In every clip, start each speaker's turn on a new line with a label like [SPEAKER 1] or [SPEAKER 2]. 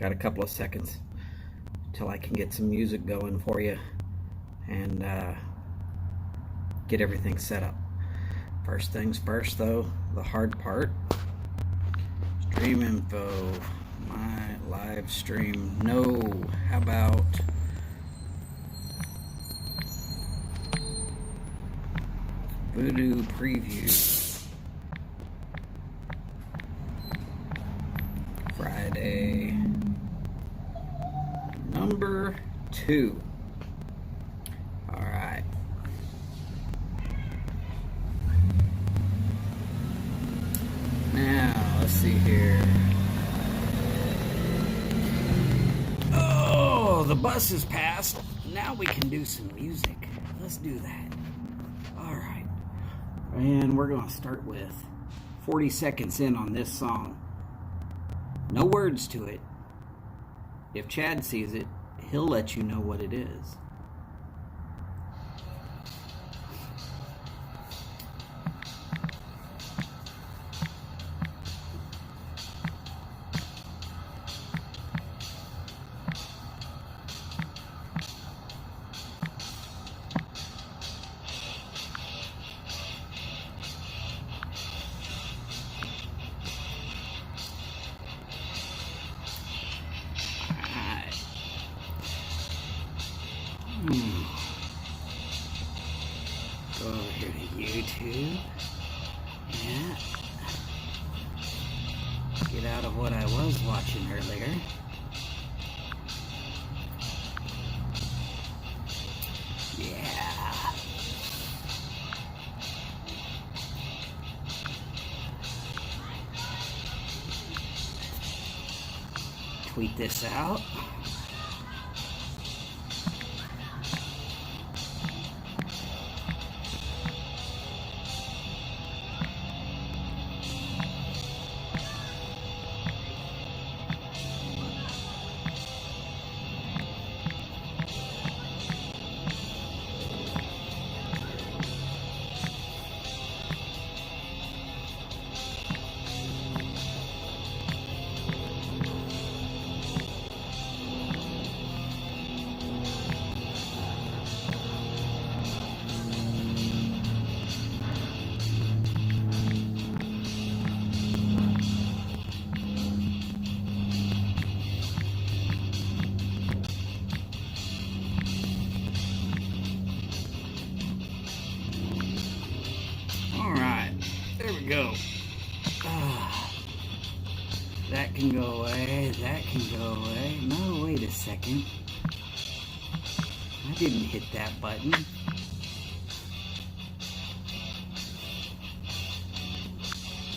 [SPEAKER 1] Got a couple of seconds till I can get some music going for you and get everything set up. First things first though, the hard part. Stream info, my live stream, no. How about Voodoo preview? Friday, number 2. All right. Now, let's see here. Oh, the bus has passed. Now we can do some music. Let's do that. All right. And we're going to start with 40 seconds in on this song. No words to it. If Chad sees it, he'll let you know what it is. Go over here to YouTube. Yeah. Get out of what I was watching earlier. Yeah. Tweet this out. Go. That can go away. That can go away. No, wait a second. I didn't hit that button.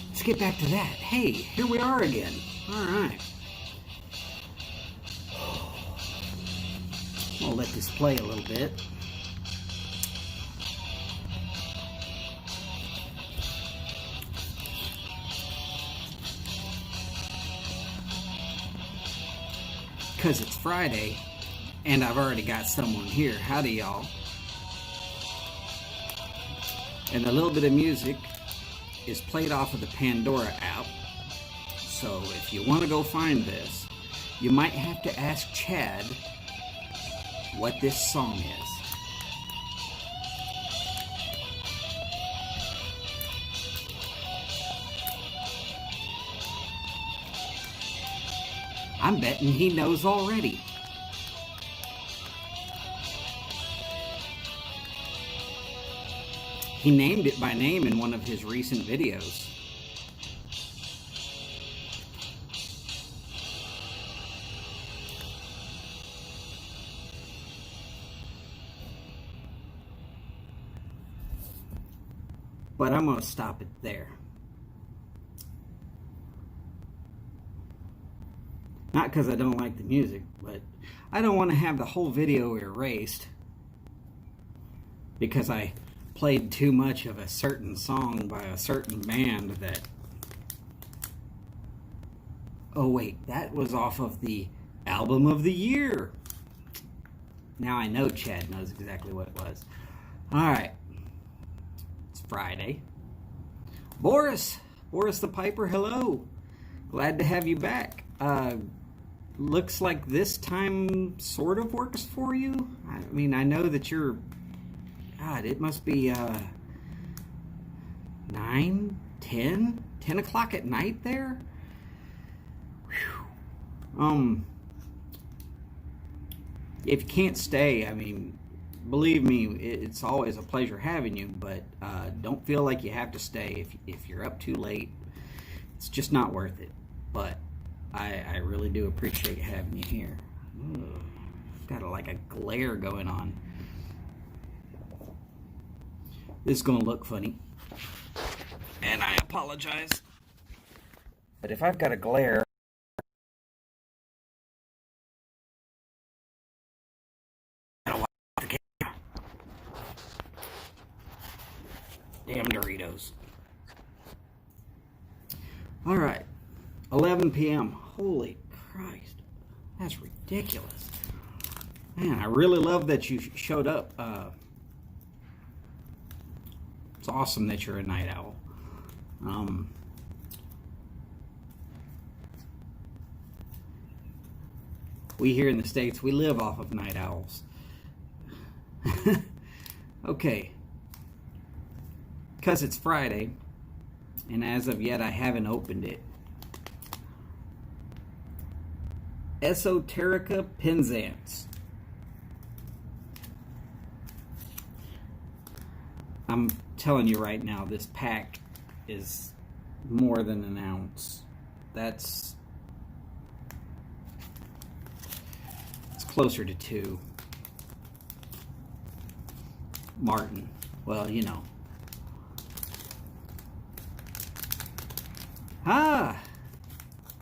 [SPEAKER 1] Let's get back to that. Hey, here we are again. All right. I'll let this play a little bit. Because it's Friday and I've already got someone here. Howdy, y'all. And a little bit of music is played off of the Pandora app. So if you want to go find this, you might have to ask Chad what this song is. I'm betting he knows already. He named it by name in one of his recent videos. But I'm going to stop it there. Not because I don't like the music, but I don't want to have the whole video erased because I played too much of a certain song by a certain band that... Oh wait, that was off of the album of the year. Now I know Chad knows exactly what it was. Alright. It's Friday. Boris the Piper, hello. Glad to have you back. looks like this time sort of works for you. I mean, I know that you're, God, it must be 9, 10, 10 o'clock at night there. Whew. If you can't stay, I mean, believe me, it's always a pleasure having you, but don't feel like you have to stay. If you're up too late, it's just not worth it. But I really do appreciate having you here. Ugh, got like a glare going on. This is going to look funny, and I apologize. But if I've got a glare, damn Doritos. All right, 11 p.m. Holy Christ, that's ridiculous. Man, I really love that you showed up. It's awesome that you're a night owl. We here in the States, we live off of night owls. Okay. Because it's Friday, and as of yet I haven't opened it. Esoterica Penzance. I'm telling you right now, this pack is more than an ounce. It's closer to 2. Martin. Well, you know.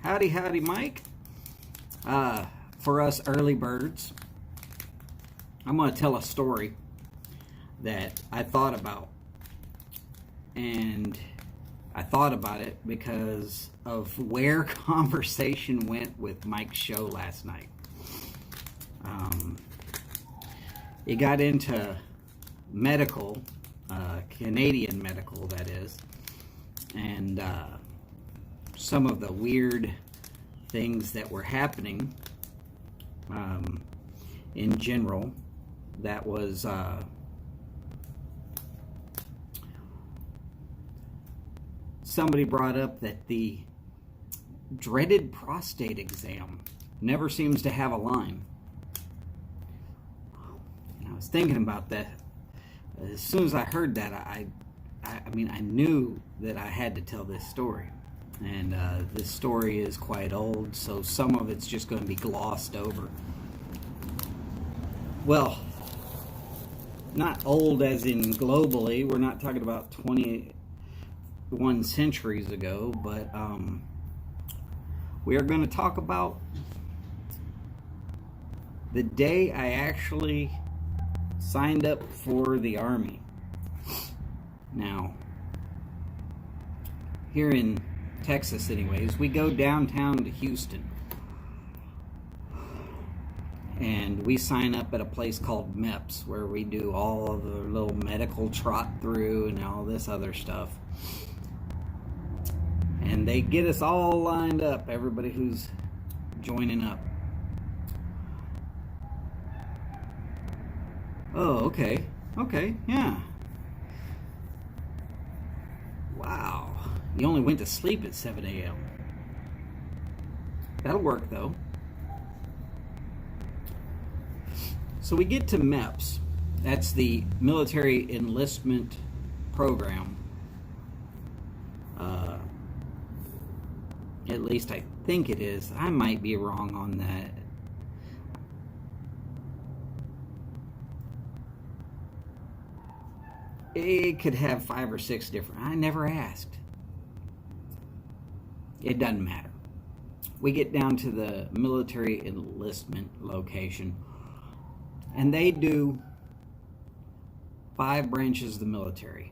[SPEAKER 1] Howdy, Mike. For us early birds, I'm going to tell a story that I thought about. And I thought about it because of where conversation went with Mike's show last night. It got into medical, Canadian medical, that is, and some of the weird things that were happening in general. That was somebody brought up that the dreaded prostate exam never seems to have a line. And I was thinking about that. As soon as I heard that, I mean, I knew that I had to tell this story. And this story is quite old, so some of it's just going to be glossed over. Well, not old as in globally. We're not talking about 21 centuries ago, but we are going to talk about the day I actually signed up for the Army. Now, here in Texas anyways, we go downtown to Houston and we sign up at a place called MEPS, where we do all of the little medical trot through and all this other stuff. And they get us all lined up, everybody who's joining up. Oh, okay, yeah. Wow. You only went to sleep at 7 a.m. That'll work, though. So we get to MEPS. That's the Military Enlistment Program. At least I think it is. I might be wrong on that. It could have 5 or 6 different. I never asked. It doesn't matter. We get down to the military enlistment location, and they do 5 branches of the military,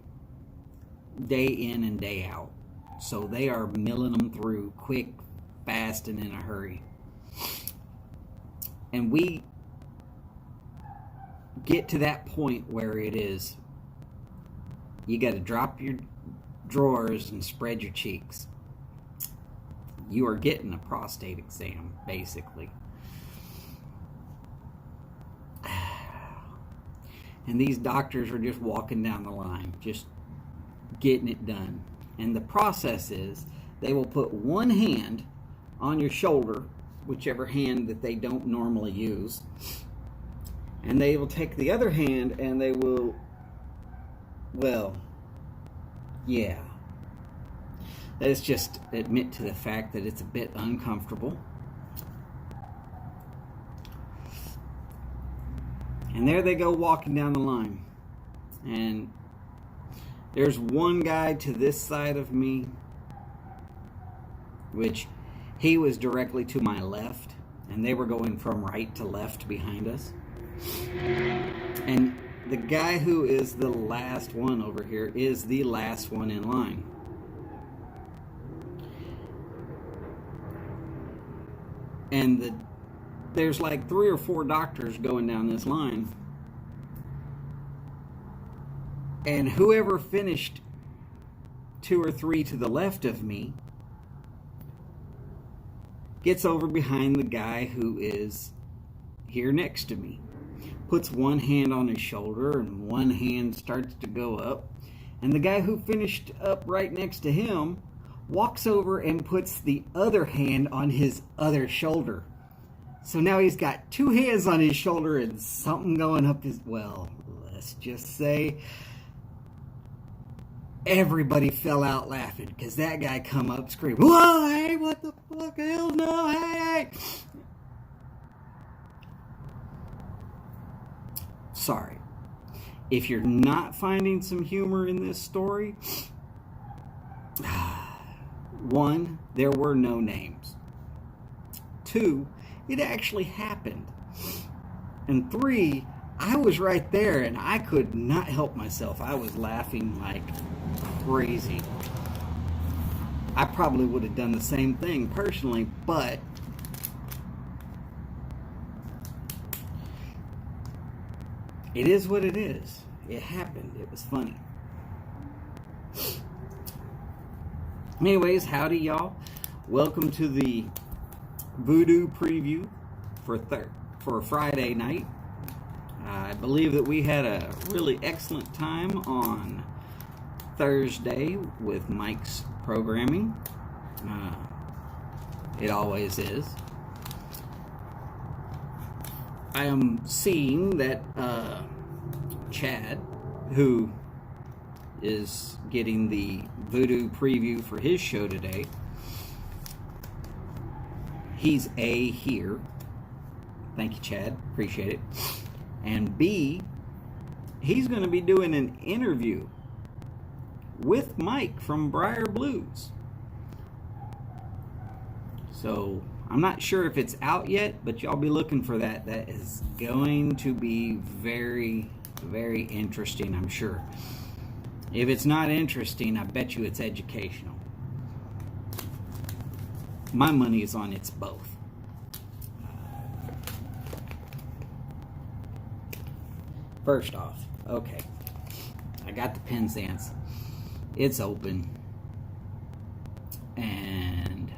[SPEAKER 1] day in and day out. So they are milling them through quick, fast, and in a hurry. And we get to that point where it is, you got to drop your drawers and spread your cheeks. You are getting a prostate exam, basically. And these doctors are just walking down the line, just getting it done. And the process is they will put one hand on your shoulder, whichever hand that they don't normally use, and they will take the other hand and they will, well, yeah. Let's just admit to the fact that it's a bit uncomfortable. And there they go walking down the line. And there's one guy to this side of me, which he was directly to my left, and they were going from right to left behind us. And the guy who is the last one over here is the last one in line. And there's like 3 or 4 doctors going down this line. And whoever finished 2 or 3 to the left of me gets over behind the guy who is here next to me. Puts one hand on his shoulder and one hand starts to go up. And the guy who finished up right next to him walks over and puts the other hand on his other shoulder. So now he's got 2 hands on his shoulder and something going up his, well, let's just say everybody fell out laughing because that guy come up screaming, "Whoa, hey, what the fuck, hell no, hey!" Sorry. If you're not finding some humor in this story, 1, there were no names. 2, it actually happened. And 3, I was right there and I could not help myself. I was laughing like crazy. I probably would have done the same thing personally, but it is what it is. It happened. It was funny. Anyways, howdy y'all. Welcome to the Voodoo preview for Friday night. I believe that we had a really excellent time on Thursday with Mike's programming. It always is. I am seeing that Chad, who is getting the Voodoo preview for his show today, he's A, here. Thank you, Chad. Appreciate it. And B, he's going to be doing an interview with Mike from Briar Blues. So I'm not sure if it's out yet, but y'all be looking for that. That is going to be very, very interesting, I'm sure. If it's not interesting, I bet you it's educational. My money is on it's both. First off, okay, I got the Penzance. It's open. And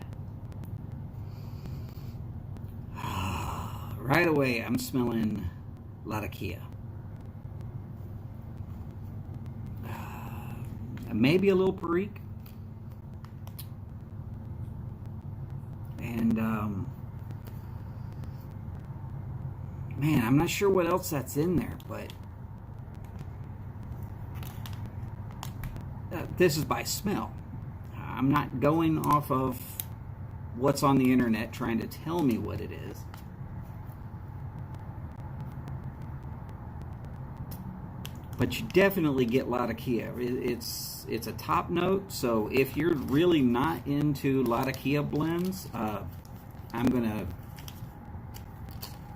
[SPEAKER 1] right away, I'm smelling Latakia. Maybe a little Perique. And, man, I'm not sure what else that's in there, but this is by smell. I'm not going off of what's on the internet trying to tell me what it is. But you definitely get Latakia. It's a top note, so if you're really not into Latakia blends, I'm going to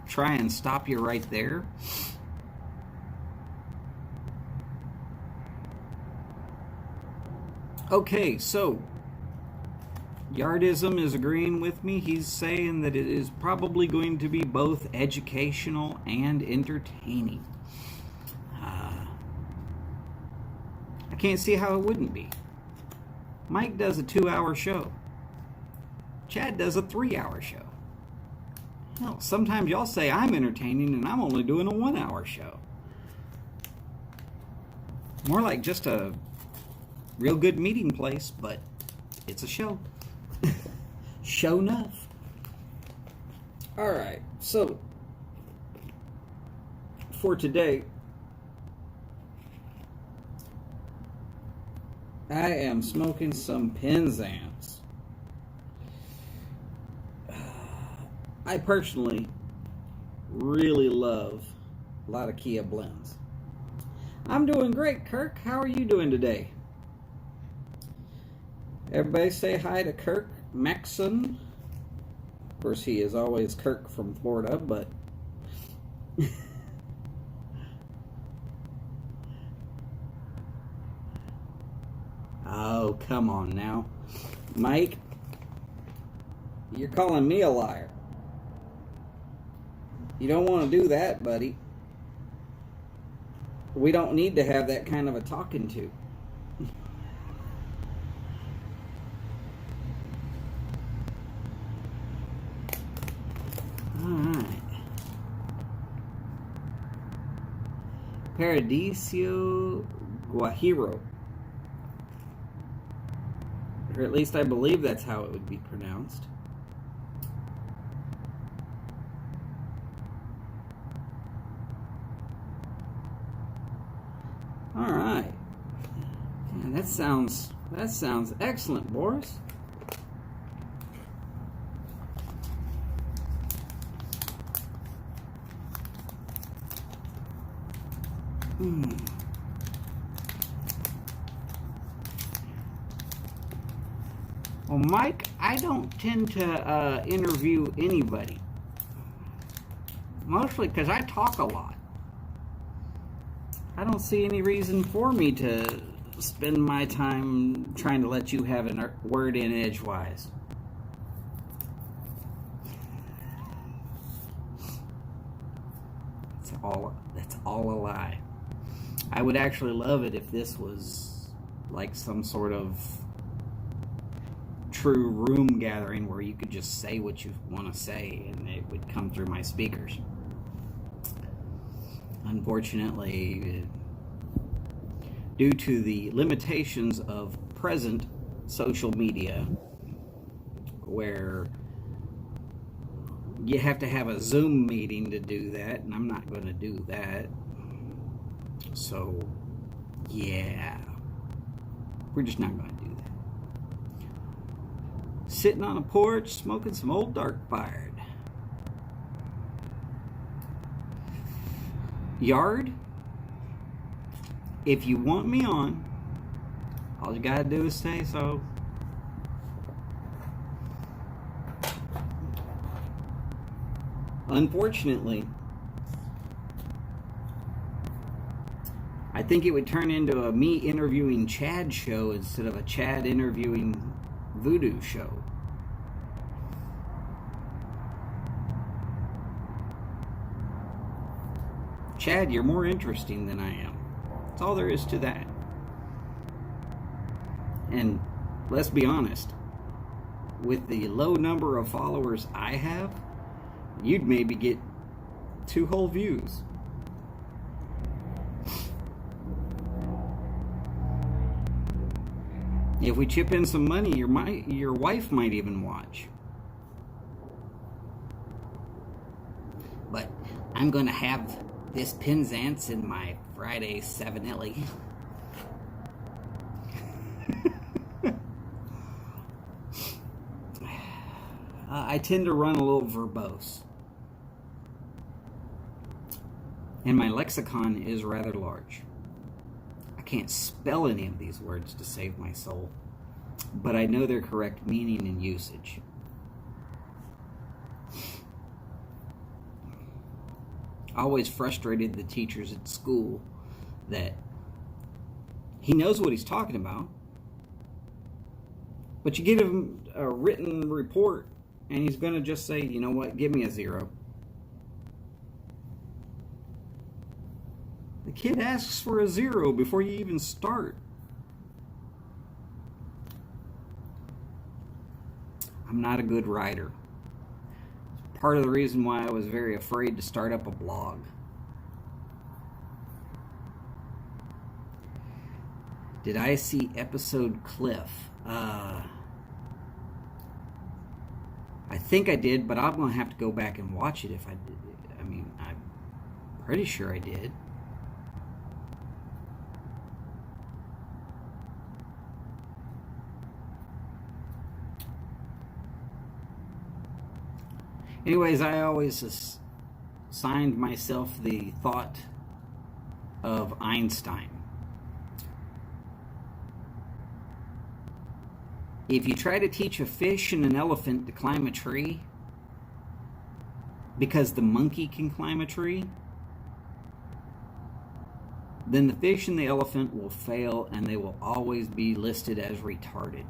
[SPEAKER 1] try and stop you right there. Okay, so Yardism is agreeing with me. He's saying that it is probably going to be both educational and entertaining. I can't see how it wouldn't be. Mike does a 2-hour show. Chad does a 3-hour show. Hell, sometimes y'all say I'm entertaining and I'm only doing a 1-hour show. More like just a real good meeting place, but it's a show. Show enough. Alright, so for today, I am smoking some Penzance. I personally really love a lot of Kia blends. I'm doing great, Kirk. How are you doing today? Everybody say hi to Kirk Maxson. Of course, he is always Kirk from Florida, but oh, come on now. Mike, you're calling me a liar. You don't want to do that, buddy. We don't need to have that kind of a talking to. Alright. Paradiso Guajiro. Or at least I believe that's how it would be pronounced. Alright. Man, that sounds excellent, Boris. Well, Mike, I don't tend to interview anybody. Mostly because I talk a lot. I don't see any reason for me to spend my time trying to let you have a word in edgewise. That's all a lie. I would actually love it if this was like some sort of true room gathering where you could just say what you want to say and it would come through my speakers. Unfortunately, due to the limitations of present social media, where you have to have a Zoom meeting to do that, and I'm not going to do that. So, yeah, we're just not going to do that. Sitting on a porch, smoking some old dark fired. Yard, if you want me on, all you gotta do is say so. Unfortunately, I think it would turn into a me interviewing Chad show instead of a Chad interviewing Voodoo show. Chad, you're more interesting than I am. That's all there is to that. And let's be honest, with the low number of followers I have, you'd maybe get 2 whole views. If we chip in some money, your wife might even watch. But I'm gonna have this Penzance in my Friday 7-Ellie. I tend to run a little verbose. And my lexicon is rather large. I can't spell any of these words to save my soul, but I know their correct meaning and usage. I always frustrated the teachers at school that he knows what he's talking about, but you give him a written report and he's going to just say, you know what, give me a 0. The kid asks for a 0 before you even start. I'm not a good writer. It's part of the reason why I was very afraid to start up a blog. Did I see episode Cliff? I think I did, but I'm going to have to go back and watch it if I did. I mean, I'm pretty sure I did. Anyways, I always assigned myself the thought of Einstein. If you try to teach a fish and an elephant to climb a tree because the monkey can climb a tree, then the fish and the elephant will fail and they will always be listed as retarded.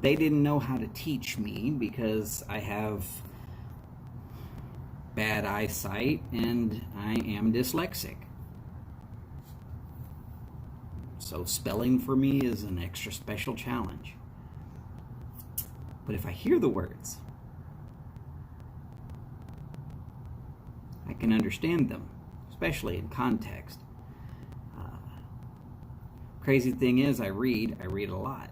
[SPEAKER 1] They didn't know how to teach me because I have bad eyesight and I am dyslexic. So spelling for me is an extra special challenge. But if I hear the words, I can understand them, especially in context. Crazy thing is, I read a lot.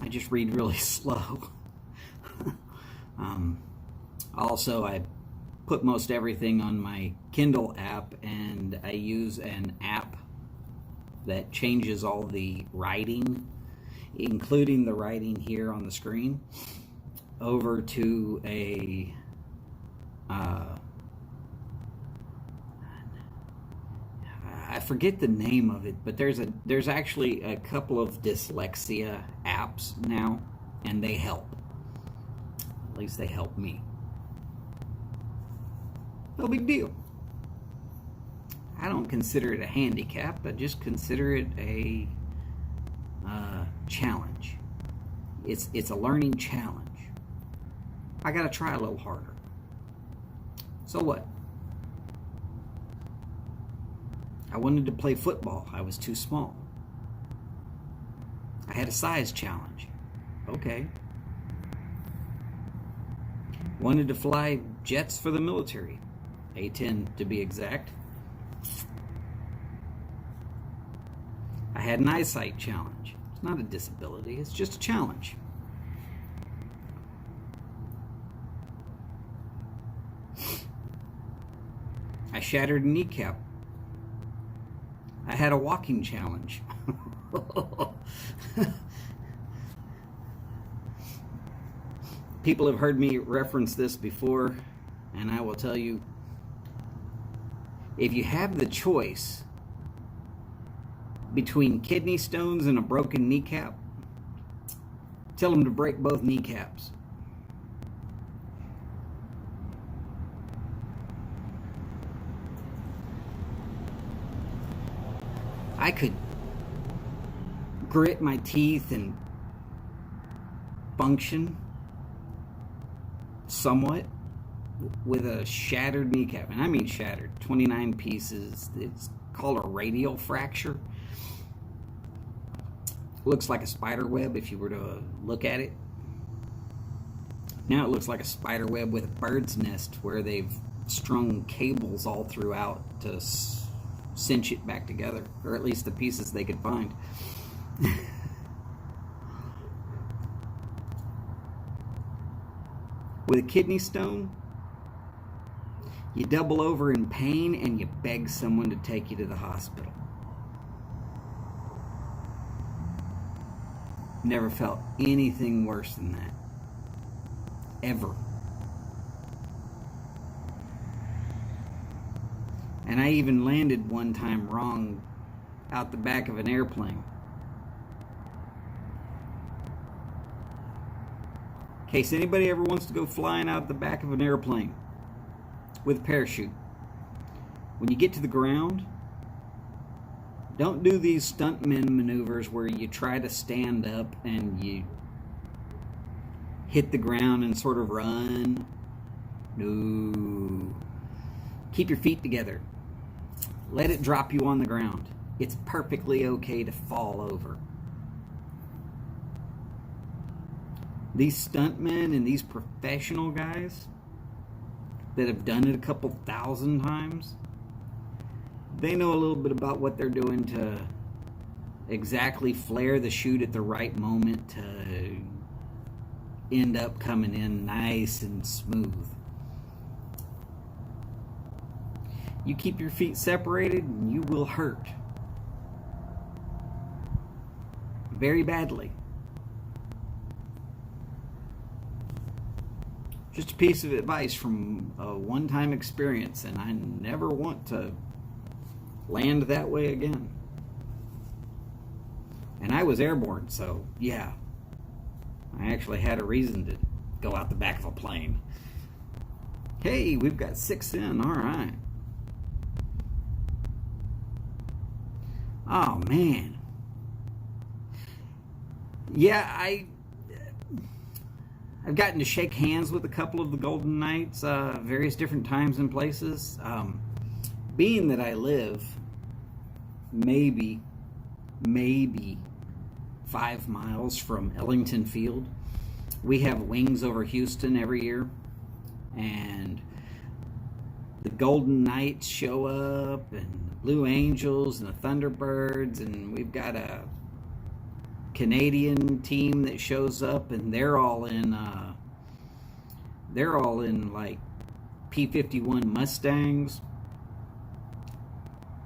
[SPEAKER 1] I just read really slow. Also, I put most everything on my Kindle app, and I use an app that changes all the writing, including the writing here on the screen, over to a I forget the name of it, but there's actually a couple of dyslexia apps now, and they help. At least they help me. No big deal. I don't consider it a handicap. I just consider it a challenge. It's a learning challenge. I gotta try a little harder. So what? I wanted to play football. I was too small. I had a size challenge. Okay. Wanted to fly jets for the military. A-10 to be exact. I had an eyesight challenge. It's not a disability, it's just a challenge. I shattered a kneecap. I had a walking challenge. People have heard me reference this before, and I will tell you, if you have the choice between kidney stones and a broken kneecap, tell them to break both kneecaps. I could grit my teeth and function somewhat with a shattered kneecap. And I mean shattered, 29 pieces. It's called a radial fracture. Looks like a spider web if you were to look at it. Now it looks like a spider web with a bird's nest where they've strung cables all throughout to cinch it back together, or at least the pieces they could find. With a kidney stone, you double over in pain and you beg someone to take you to the hospital. Never felt anything worse than that. Ever. And I even landed one time wrong out the back of an airplane. In case anybody ever wants to go flying out the back of an airplane with a parachute, when you get to the ground, don't do these stuntman maneuvers where you try to stand up and you hit the ground and sort of run. No. Keep your feet together. Let it drop you on the ground. it's perfectly okay to fall over. These stuntmen and these professional guys that have done it a couple thousand times, they know a little bit about what they're doing to exactly flare the chute at the right moment to end up coming in nice and smooth. You keep your feet separated and you will hurt very badly. Just a piece of advice from a one-time experience, and I never want to land that way again. And I was airborne, so yeah, I actually had a reason to go out the back of a plane. Hey, we've got 6 in, all right. Oh man. Yeah, I've gotten to shake hands with a couple of the Golden Knights, various different times and places. Being that I live maybe 5 miles from Ellington Field, we have Wings over Houston every year, and the Golden Knights show up, and the Blue Angels and the Thunderbirds, and we've got a Canadian team that shows up, and they're all in like P-51 Mustangs.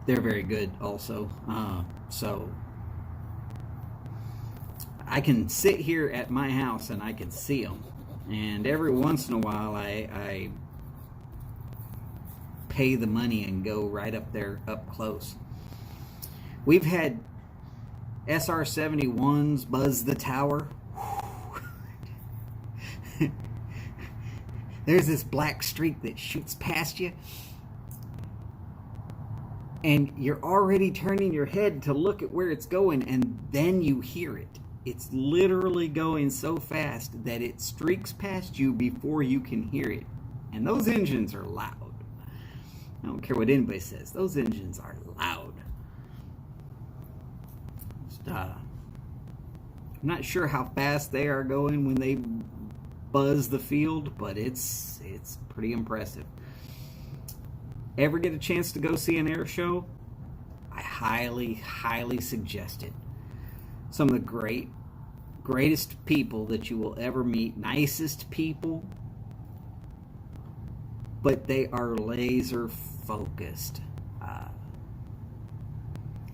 [SPEAKER 1] They're very good also. So I can sit here at my house and I can see them, and every once in a while I pay the money and go right up there up close. We've had SR-71s buzz the tower. There's this black streak that shoots past you, and you're already turning your head to look at where it's going, and then you hear it. It's literally going so fast that it streaks past you before you can hear it. And those engines are loud. I don't care what anybody says. Those engines are loud. I'm not sure how fast they are going when they buzz the field, but it's pretty impressive. Ever get a chance to go see an air show? I highly suggest it. Some of the greatest people that you will ever meet, nicest people, but they are laser focused.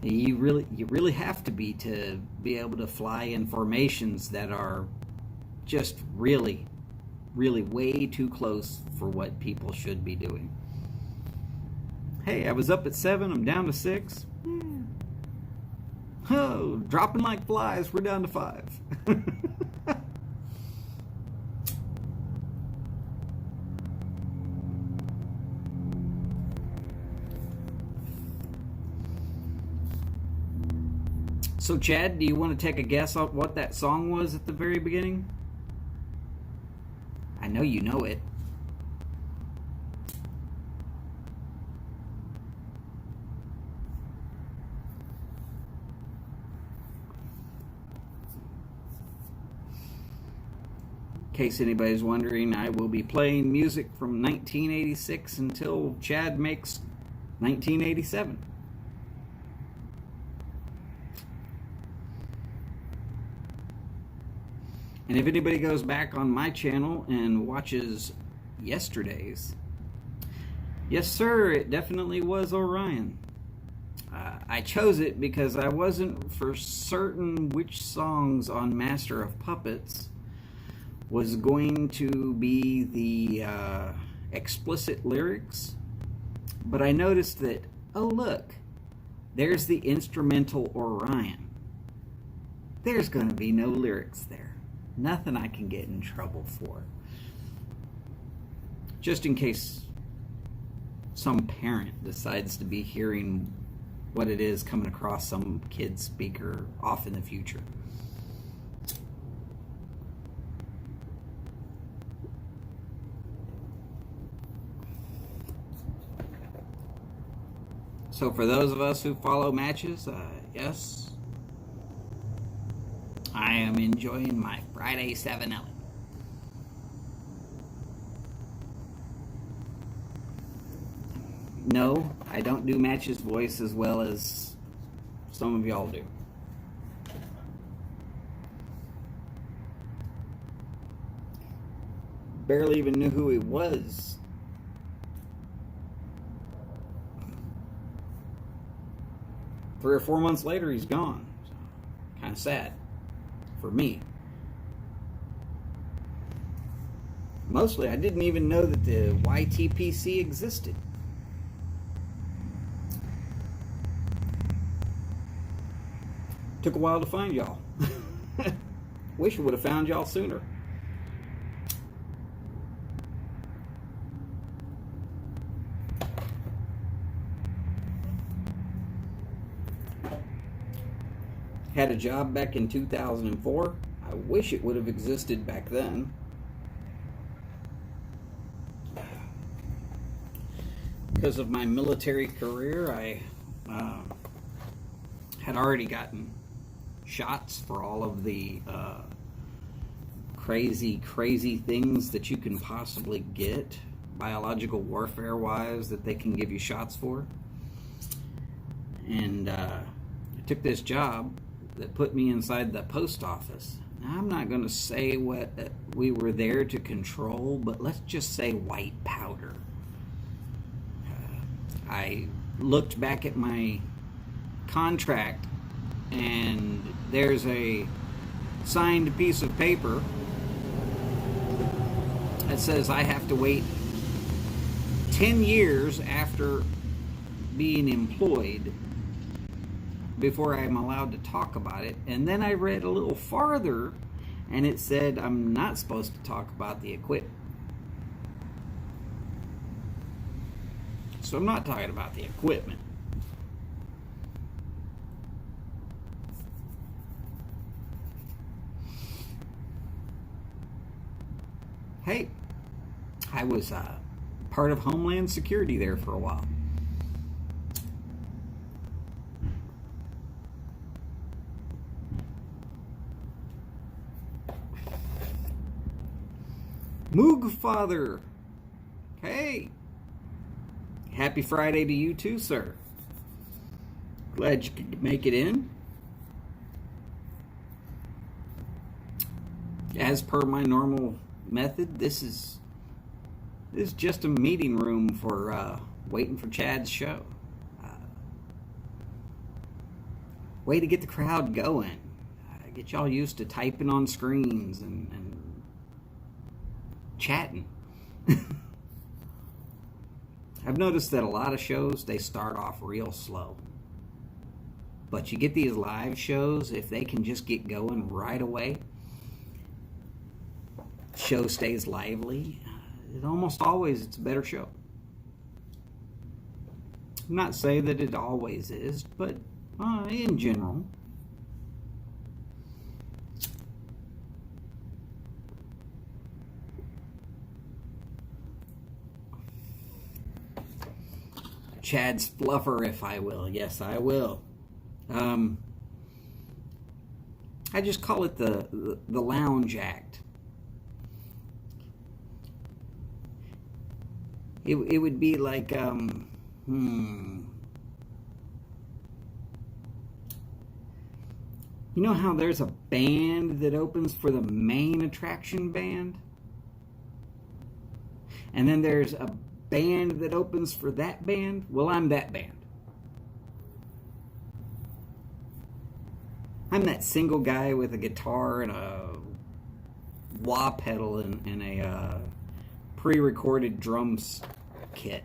[SPEAKER 1] You really have to be able to fly in formations that are just really way too close for what people should be doing. Hey, I was up at 7, I'm down to 6. Oh, dropping like flies, we're down to 5. So, Chad, do you want to take a guess on what that song was at the very beginning? I know you know it. In case anybody's wondering, I will be playing music from 1986 until Chad makes 1987. And if anybody goes back on my channel and watches yesterday's, yes sir, it definitely was Orion. I chose it because I wasn't for certain which songs on Master of Puppets was going to be the explicit lyrics, but I noticed that, oh look, there's the instrumental Orion. There's going to be no lyrics there. Nothing I can get in trouble for. Just in case some parent decides to be hearing what it is coming across some kid's speaker off in the future. So for those of us who follow matches, yes, I am enjoying my Friday 7-Eleven. No, I don't do Match's voice as well as some of y'all do. Barely even knew who he was. Three or 4 months later, he's gone. Kind of sad for me. Mostly, I didn't even know that the YTPC existed. Took a while to find y'all. Wish I would have found y'all sooner. Had a job back in 2004. I wish it would have existed back then. Because of my military career, I had already gotten shots for all of the crazy things that you can possibly get, biological warfare wise, that they can give you shots for. And I took this job that put me inside the post office. Now, I'm not going to say what we were there to control, but let's just say white powder. I looked back at my contract, and there's a signed piece of paper that says I have to wait 10 years after being employed before I'm allowed to talk about it. And then I read a little farther, and it said I'm not supposed to talk about the equipment. So I'm not talking about the equipment. Hey, I was part of Homeland Security there for a while. Moog Father, hey, happy Friday to you too, sir. Glad you could make it in. As per my normal method, this is just a meeting room for waiting for Chad's show. Way to get the crowd going. Get y'all used to typing on screens and chatting. I've noticed that a lot of shows, they start off real slow. But you get these live shows, if they can just get going right away, show stays lively. It almost always, it's a better show. I'm not saying that it always is, but in general. Chad's fluffer, if I will. Yes, I will. I just call it the lounge act. It would be like you know how there's a band that opens for the main attraction band? And then there's a band that opens for that band? Well, I'm that band. I'm that single guy with a guitar and a wah pedal and a pre-recorded drums kit.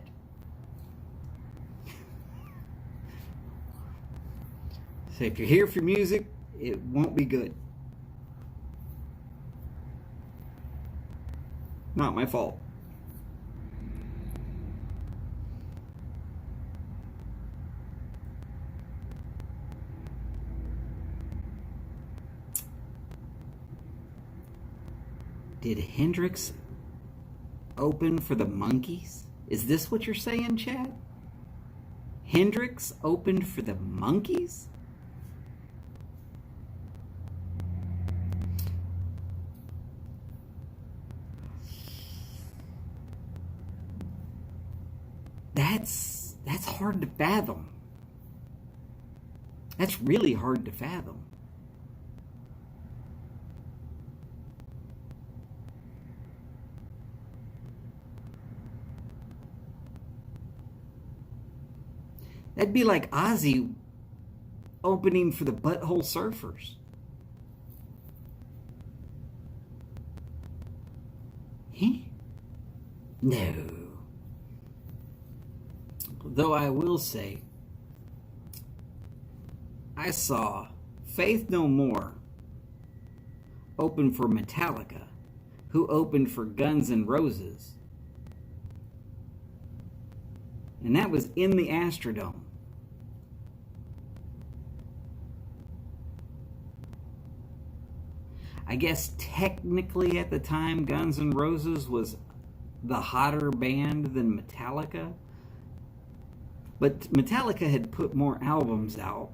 [SPEAKER 1] So if you're here for music, it won't be good. Not my fault. Did Hendrix open for the Monkees? Is this what you're saying, Chad?
[SPEAKER 2] Hendrix opened for the Monkees? That's hard to fathom. That's really hard to fathom. That'd be like Ozzy opening for the Butthole Surfers. Huh? No. Though I will say, I saw Faith No More open for Metallica, who opened for Guns N' Roses. And that was in the Astrodome. I guess technically at the time, Guns N' Roses was the hotter band than Metallica. But Metallica had put more albums out.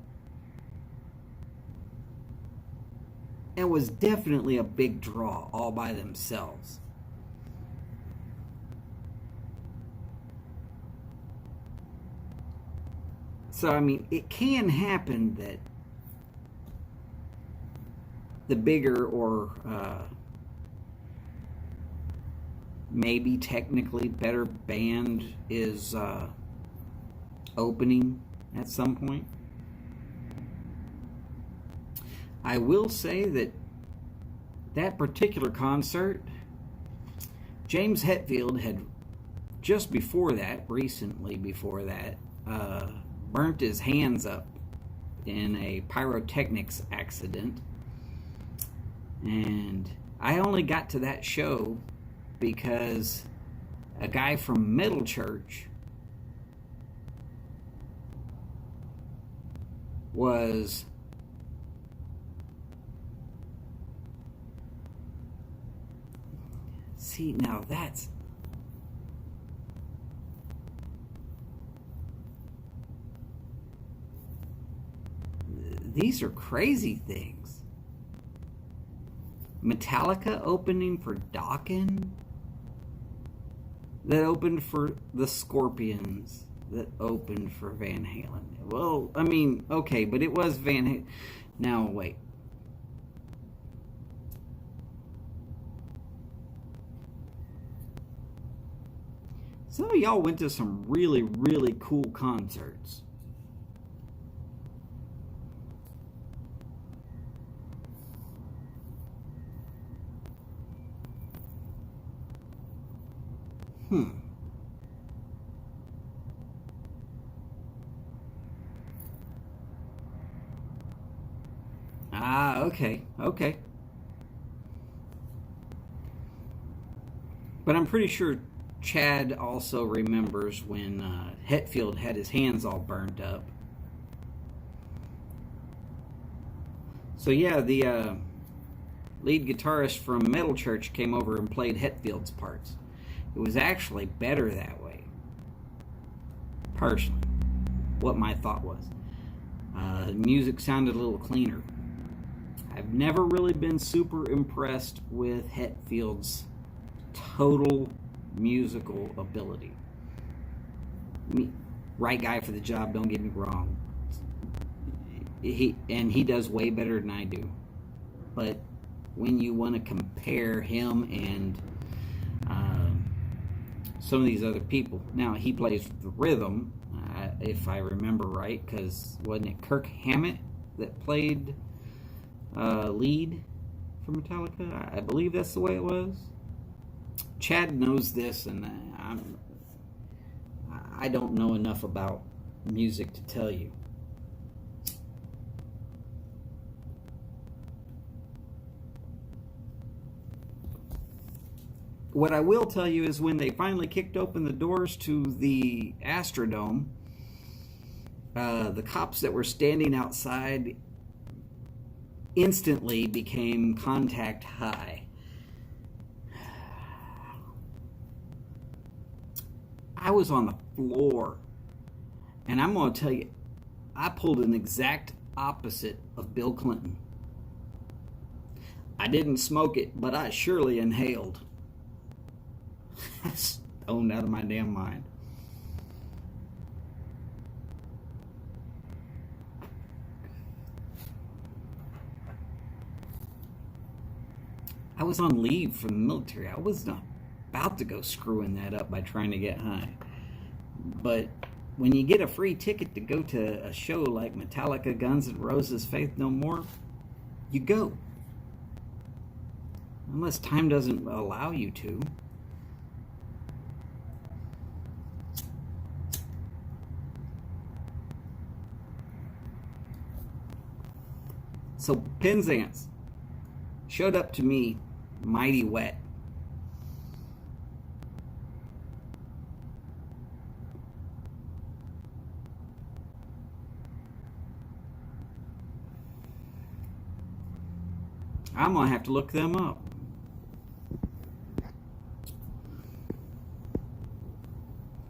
[SPEAKER 2] And was definitely a big draw all by themselves. So, I mean, it can happen that the bigger or maybe technically better band is opening at some point. I will say that that particular concert, James Hetfield had just before that, recently before that, burnt his hands up in a pyrotechnics accident. And I only got to that show because a guy from Metal Church was see, now that's these are crazy things. Metallica opening for Dokken, that opened for the Scorpions, that opened for Van Halen. Well, I mean, okay, but it was Van Halen. Now, wait. Some of y'all went to some really, really cool concerts. Okay. But I'm pretty sure Chad also remembers when Hetfield had his hands all burned up. So yeah, the lead guitarist from Metal Church came over and played Hetfield's parts. It was actually better that way, personally, what my thought was. The music sounded a little cleaner. I've never really been super impressed with Hetfield's total musical ability. Right guy for the job, don't get me wrong. He does way better than I do. But when you want to compare him and some of these other people, now he plays the rhythm, if I remember right, because wasn't it Kirk Hammett that played lead for Metallica? I believe that's the way it was. Chad knows this, and I don't know enough about music to tell you. What I will tell you is when they finally kicked open the doors to the Astrodome, the cops that were standing outside instantly became contact high. I was on the floor, And I'm going to tell you, I pulled an exact opposite of Bill Clinton. I didn't smoke it, but I surely inhaled. Stoned out of my damn mind. I was on leave from the military. I was not about to go screwing that up by trying to get high. But when you get a free ticket to go to a show like Metallica, Guns N' Roses, Faith No More, you go. Unless time doesn't allow you to. So Penzance showed up to me mighty wet. I'm gonna have to look them up.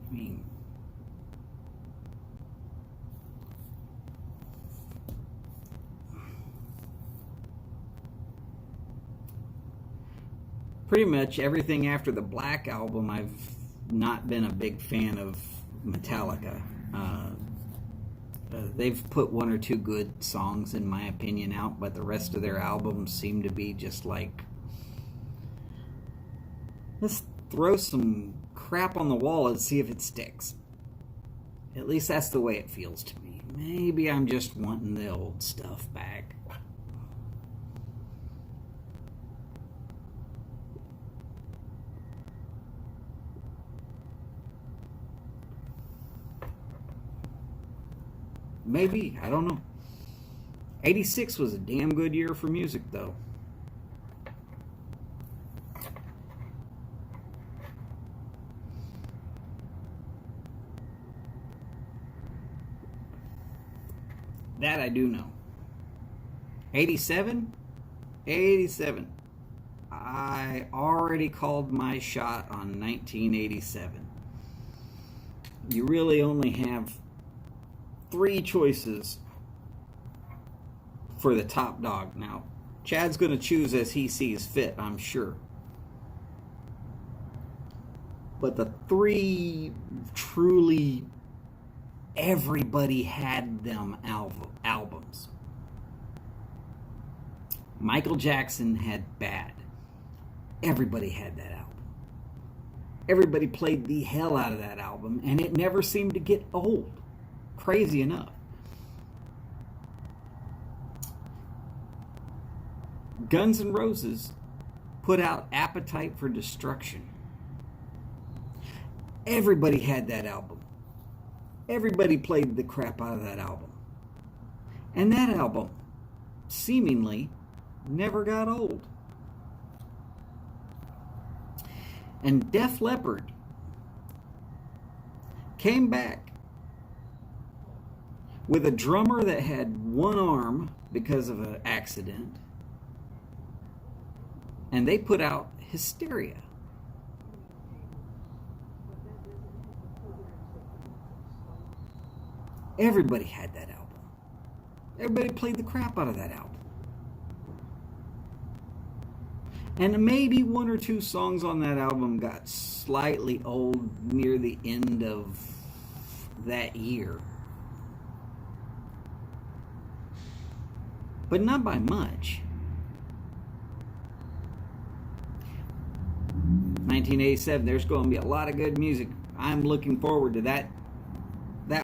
[SPEAKER 2] I mean, pretty much everything after the Black Album, I've not been a big fan of Metallica. They've put one or two good songs, in my opinion, out, but the rest of their albums seem to be just like, let's throw some crap on the wall and see if it sticks. At least that's the way it feels to me. Maybe I'm just wanting the old stuff back. Maybe, I don't know. 86 was a damn good year for music, though. That I do know. 87? 87. I already called my shot on 1987. You really only have 3 choices for the top dog. Now, Chad's going to choose as he sees fit, I'm sure. But the 3 truly everybody had them albums. Michael Jackson had Bad. Everybody had that album. Everybody played the hell out of that album, and it never seemed to get old. Crazy enough. Guns N' Roses put out Appetite for Destruction. Everybody had that album. Everybody played the crap out of that album. And that album seemingly never got old. And Def Leppard came back with a drummer that had one arm because of an accident. And they put out Hysteria. Everybody had that album. Everybody played the crap out of that album. And maybe 1 or 2 songs on that album got slightly old near the end of that year. But not by much. 1987, there's going to be a lot of good music. I'm looking forward to that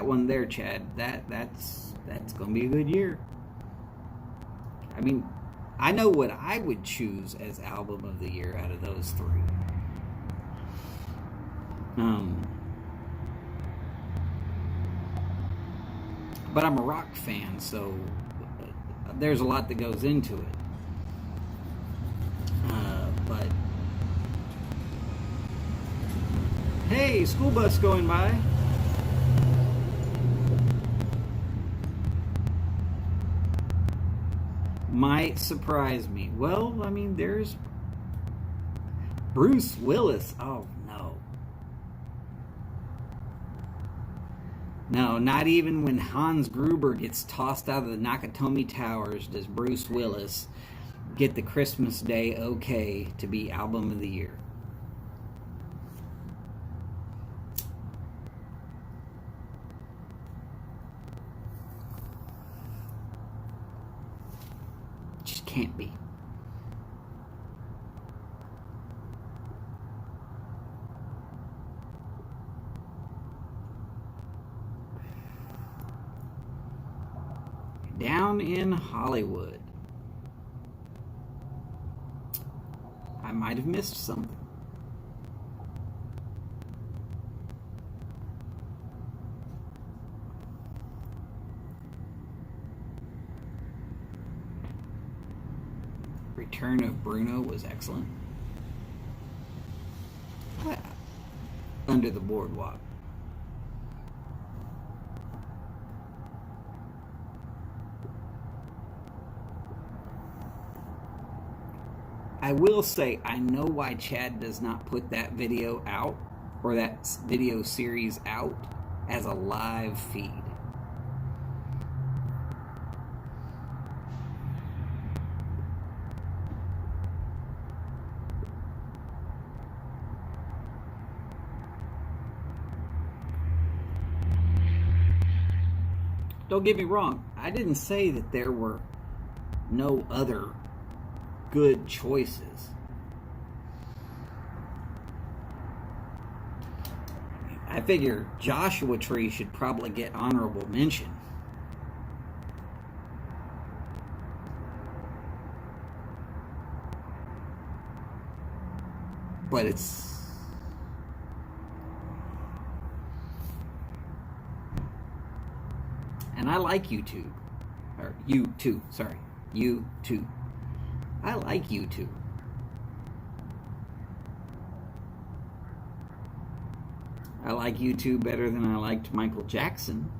[SPEAKER 2] one there, Chad. That's going to be a good year. I mean, I know what I would choose as album of the year out of those 3. But I'm a rock fan, so there's a lot that goes into it. But hey, school bus going by. Might surprise me. Well, I mean, there's Bruce Willis. Oh no. No, not even when Hans Gruber gets tossed out of the Nakatomi Towers does Bruce Willis get the Christmas Day okay to be Album of the Year. Just can't be. Down in Hollywood. I might have missed something. Return of Bruno was excellent. Under the Boardwalk. I will say, I know why Chad does not put that video out, or that video series out, as a live feed. Don't get me wrong, I didn't say that there were no other good choices. I figure Joshua Tree should probably get honorable mention. But it's... And I like YouTube. Or YouTube, sorry. YouTube. I like YouTube. I like YouTube better than I liked Michael Jackson.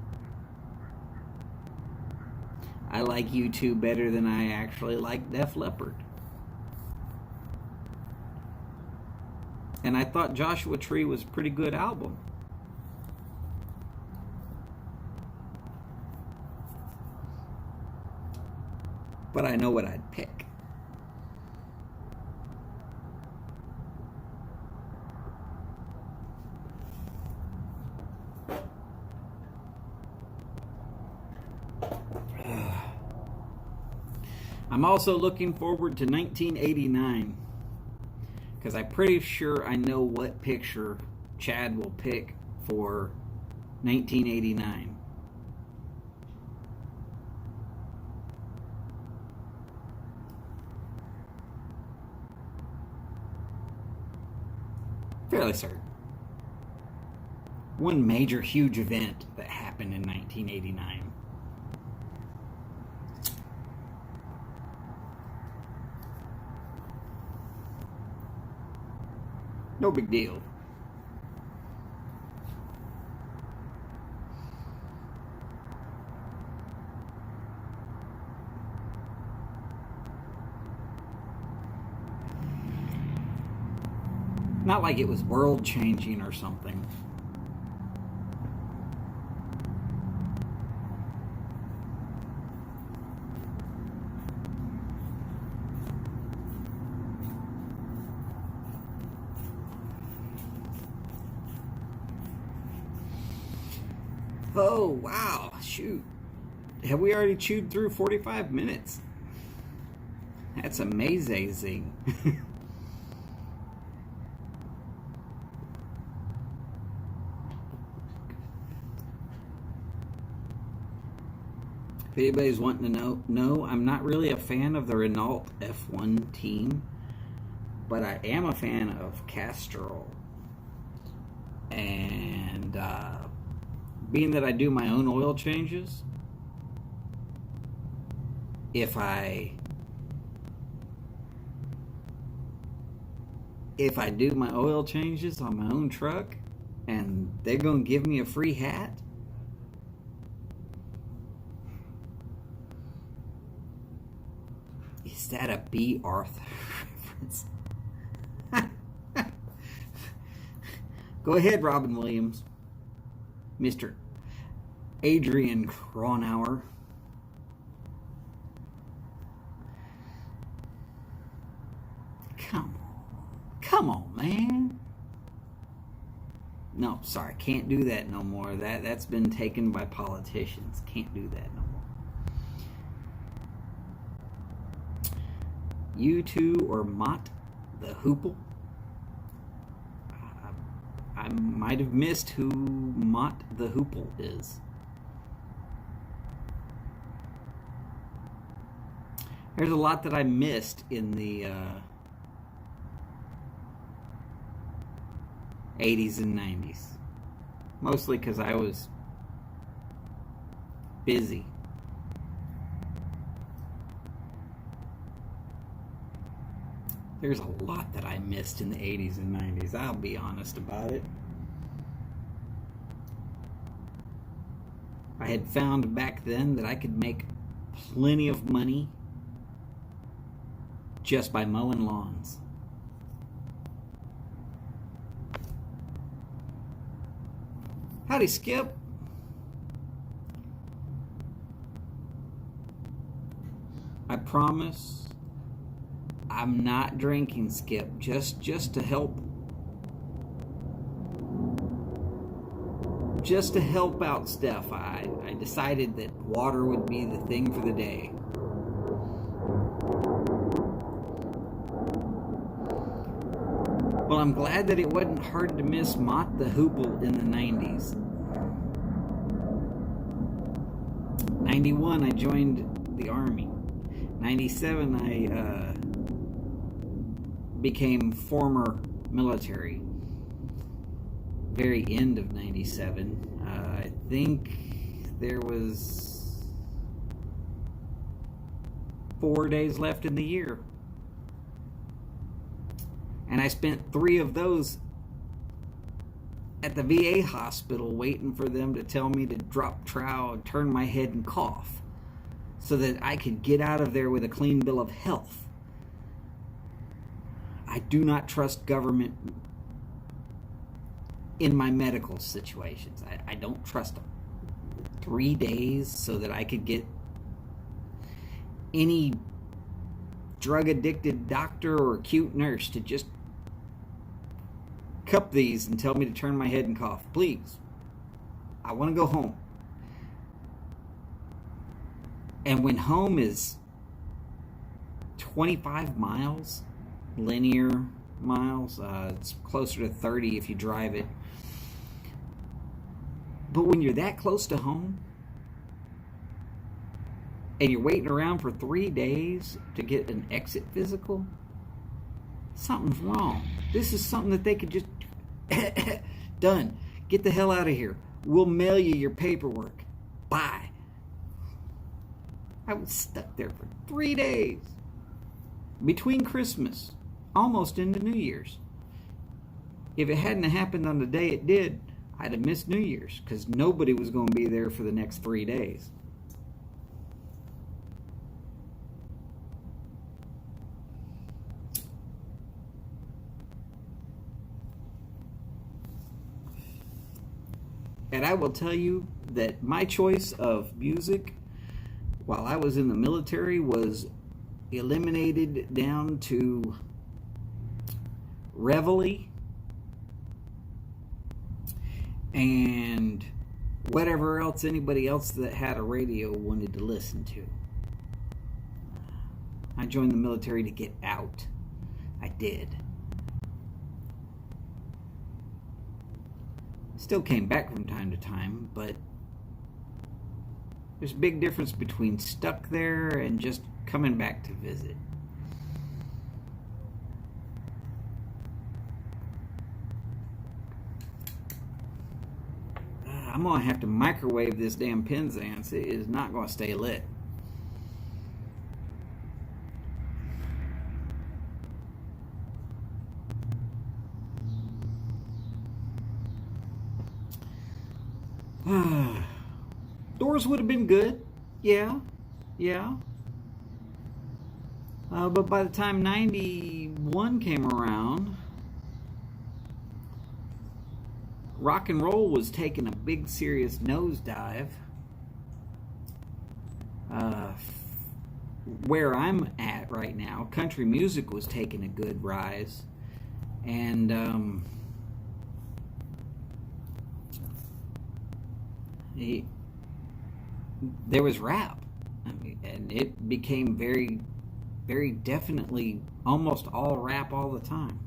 [SPEAKER 2] I like YouTube better than I actually liked Def Leppard. And I thought Joshua Tree was a pretty good album. But I know what I'd pick. I'm also looking forward to 1989 because I'm pretty sure I know what picture Chad will pick for 1989. Fairly certain. One major huge event that happened in 1989. No big deal. Not like it was world changing or something. Oh, wow. Shoot. Have we already chewed through 45 minutes? That's amazing. If anybody's wanting to know, I'm not really a fan of the Renault F1 team, but I am a fan of Castrol. And being that I do my own oil changes, if I do my oil changes on my own truck and they're going to give me a free hat, is that a B. Arthur reference? Go ahead, Robin Williams. Mr. Adrian Cronauer. Come on, man. No, sorry, can't do that no more. That's been taken by politicians. Can't do that no more. U2 or Mott the Hoople. I might have missed who Mott the Hoople is. There's a lot that I missed in the 80s and 90s. Mostly because I was busy. There's a lot that I missed in the 80s and 90s. I'll be honest about it. I had found back then that I could make plenty of money just by mowing lawns. Howdy, Skip. I promise I'm not drinking, Skip, just to help out Steph. I decided that water would be the thing for the day. Well, I'm glad that it wasn't hard to miss Mott the Hoople in the 90s. 91, I joined the Army. 97, I became former military. Very end of 97. I think there was 4 days left in the year. And I spent 3 of those at the VA hospital waiting for them to tell me to drop trow and turn my head and cough so that I could get out of there with a clean bill of health. I do not trust government in my medical situations. I don't trust them. 3 days so that I could get any drug-addicted doctor or acute nurse to just cup these and tell me to turn my head and cough. Please. I want to go home. And when home is 25 miles, linear miles, it's closer to 30 if you drive it. But when you're that close to home, and you're waiting around for 3 days to get an exit physical, something's wrong. This is something that they could just done. Get the hell out of here. We'll mail you your paperwork. Bye. I was stuck there for 3 days. Between Christmas, almost into New Year's. If it hadn't happened on the day it did, I'd have missed New Year's because nobody was going to be there for the next 3 days. And I will tell you that my choice of music while I was in the military was eliminated down to reveille and whatever else anybody else that had a radio wanted to listen to. I joined the military to get out. I did. Still came back from time to time, but there's a big difference between stuck there and just coming back to visit. I'm going to have to microwave this damn Penzance. It is not going to stay lit. Doors would have been good. Yeah. But by the time 91 came around, rock and roll was taking a big serious nosedive. uh, where I'm at right now, country music was taking a good rise, and there was rap. I mean, and it became very, very definitely almost all rap all the time.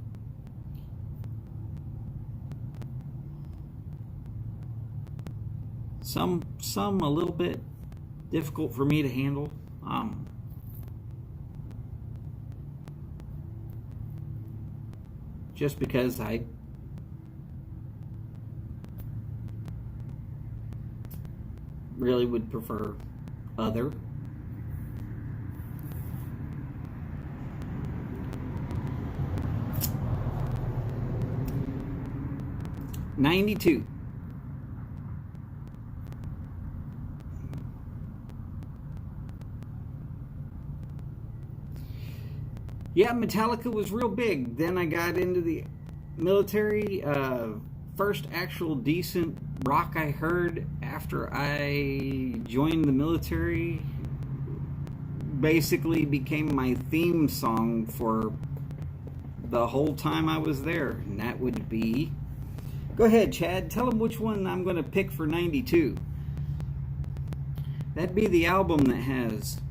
[SPEAKER 2] Some a little bit difficult for me to handle. Just because I really would prefer other. '92. Yeah, Metallica was real big. Then I got into the military. First actual decent rock I heard after I joined the military basically became my theme song for the whole time I was there. And that would be... Go ahead, Chad. Tell them which one I'm going to pick for 92. That'd be the album that has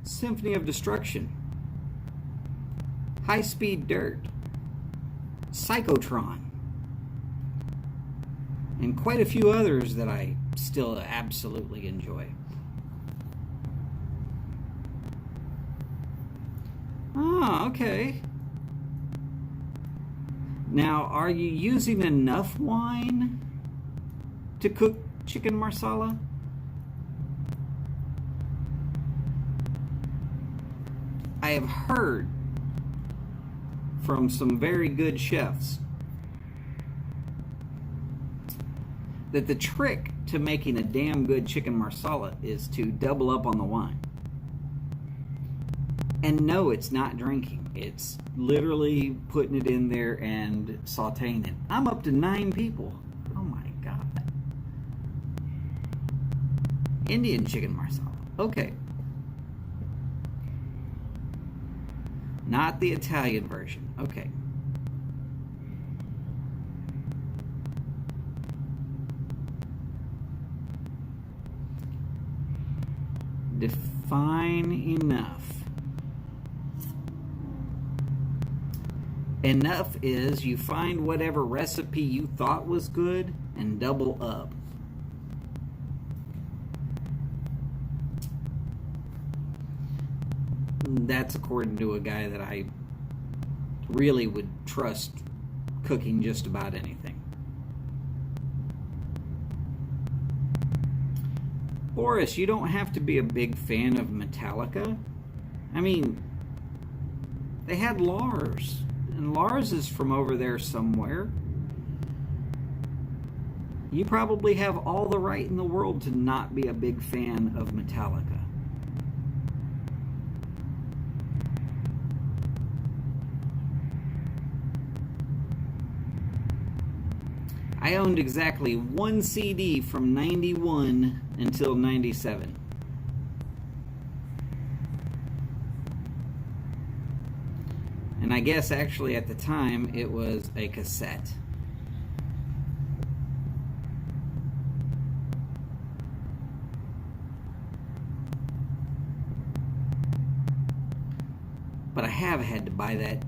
[SPEAKER 2] Symphony of Destruction, High Speed Dirt, Psychotron, and quite a few others that I still absolutely enjoy. Ah, okay. Now, are you using enough wine to cook chicken marsala? I have heard from some very good chefs that the trick to making a damn good chicken marsala is to double up on the wine. And no, it's not drinking. It's literally putting it in there and sauteing it. I'm up to 9 people. Oh my God. Indian chicken marsala. Okay. Not the Italian version. Okay. Define enough. Enough is you find whatever recipe you thought was good and double up. That's according to a guy that I really would trust cooking just about anything. Boris, you don't have to be a big fan of Metallica. I mean, they had Lars, and Lars is from over there somewhere. You probably have all the right in the world to not be a big fan of Metallica. I owned exactly 1 CD from 91 until 97. And I guess actually at the time it was a cassette. But I have had to buy that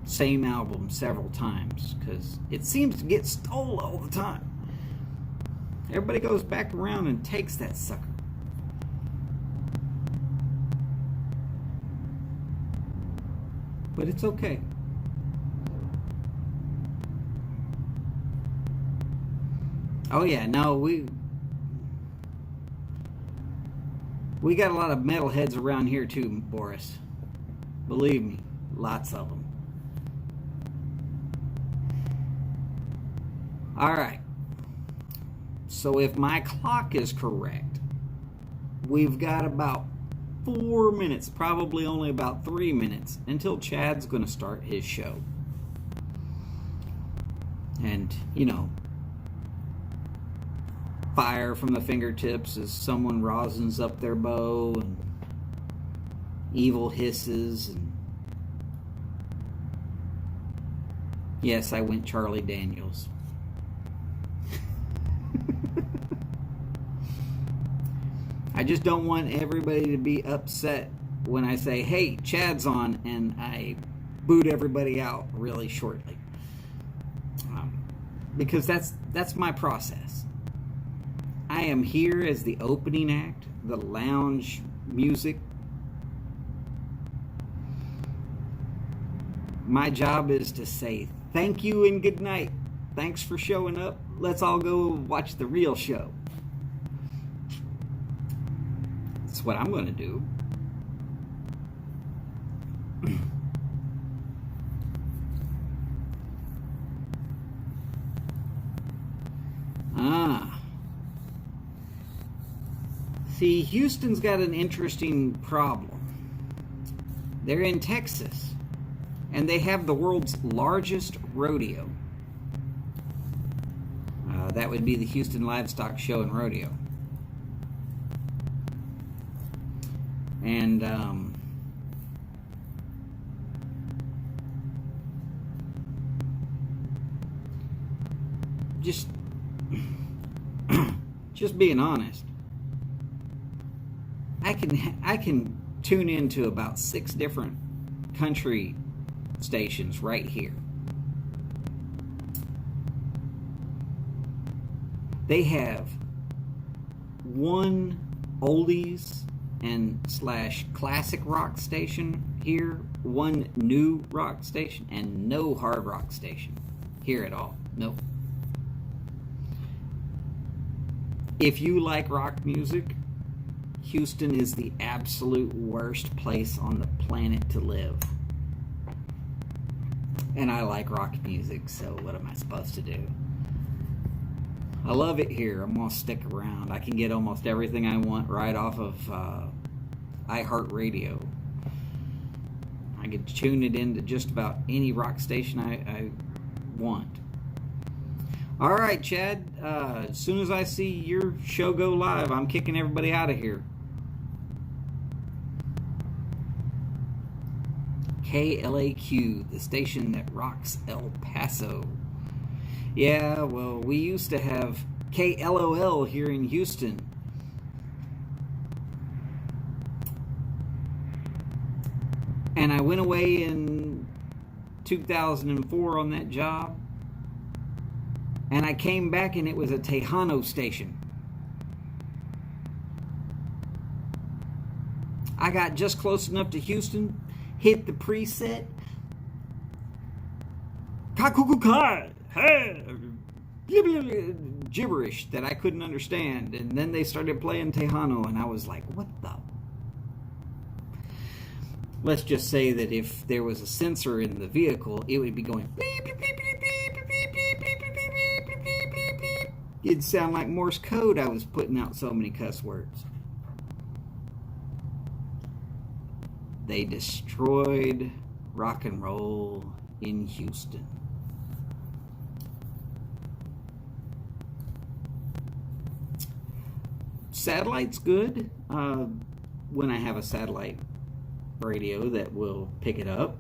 [SPEAKER 2] same album several times because it seems to get stole all the time. Everybody goes back around and takes that sucker. But it's okay. Oh yeah, no, we got a lot of metalheads around here too, Boris. Believe me, lots of them. All right. So if my clock is correct, we've got about 4 minutes, probably only about 3 minutes, until Chad's going to start his show. And, you know, fire from the fingertips as someone rosins up their bow and evil hisses. And yes, I went Charlie Daniels. I just don't want everybody to be upset when I say, hey, Chad's on, and I boot everybody out really shortly. Because that's my process. I am here as the opening act, the lounge music. My job is to say thank you and good night. Thanks for showing up. Let's all go watch the real show. That's what I'm going to do. See, Houston's got an interesting problem. They're in Texas, and they have the world's largest rodeo. That would be the Houston Livestock Show and Rodeo. And just being honest, I can tune into about 6 different country stations right here. They have one oldies and / classic rock station here, one new rock station, and no hard rock station here at all. Nope. If you like rock music, Houston is the absolute worst place on the planet to live. And I like rock music, so what am I supposed to do? I love it here. I'm going to stick around. I can get almost everything I want right off of iHeartRadio. I can tune it into just about any rock station I want. All right, Chad. As soon as I see your show go live, I'm kicking everybody out of here. KLAQ, the station that rocks El Paso. Yeah, well, we used to have KLOL here in Houston. And I went away in 2004 on that job. And I came back and it was a Tejano station. I got just close enough to Houston, hit the preset. Gibberish that I couldn't understand. And then they started playing Tejano and I was like, what the? Let's just say that if there was a sensor in the vehicle, it would be going beep, beep, beep, beep, beep, beep, beep, beep, beep, beep, beep, beep, beep, beep, beep. It'd sound like Morse code. I was putting out so many cuss words. They destroyed rock and roll in Houston. Satellite's good when I have a satellite radio that will pick it up.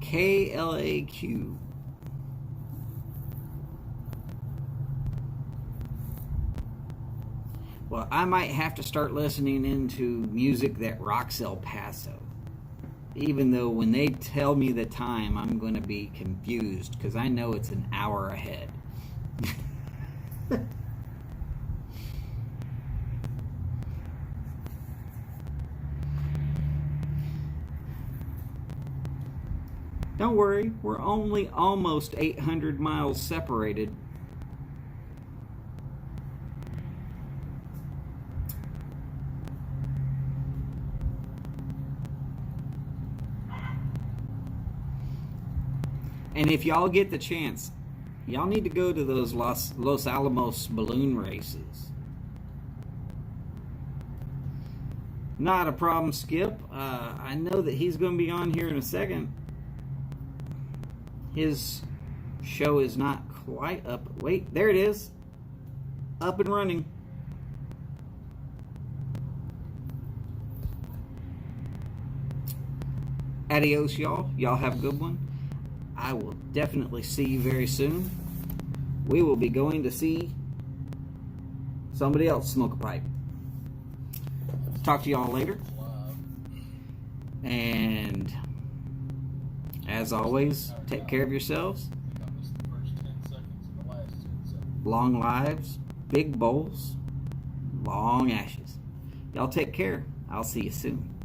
[SPEAKER 2] KLAQ. Well, I might have to start listening into music that rocks El Paso. Even though when they tell me the time, I'm going to be confused because I know it's an hour ahead. Don't worry, we're only almost 800 miles separated. And if y'all get the chance, Y'all need to go to those Los Alamos balloon races. Not a problem, Skip. I know that he's going to be on here in a second. His show is not quite up. Wait, there it is. Up and running. Adios, y'all. Y'all have a good one. I will definitely see you very soon. We will be going to see somebody else smoke a pipe. Talk to y'all later. And as always, take care of yourselves. Long lives, big bowls, long ashes. Y'all take care. I'll see you soon.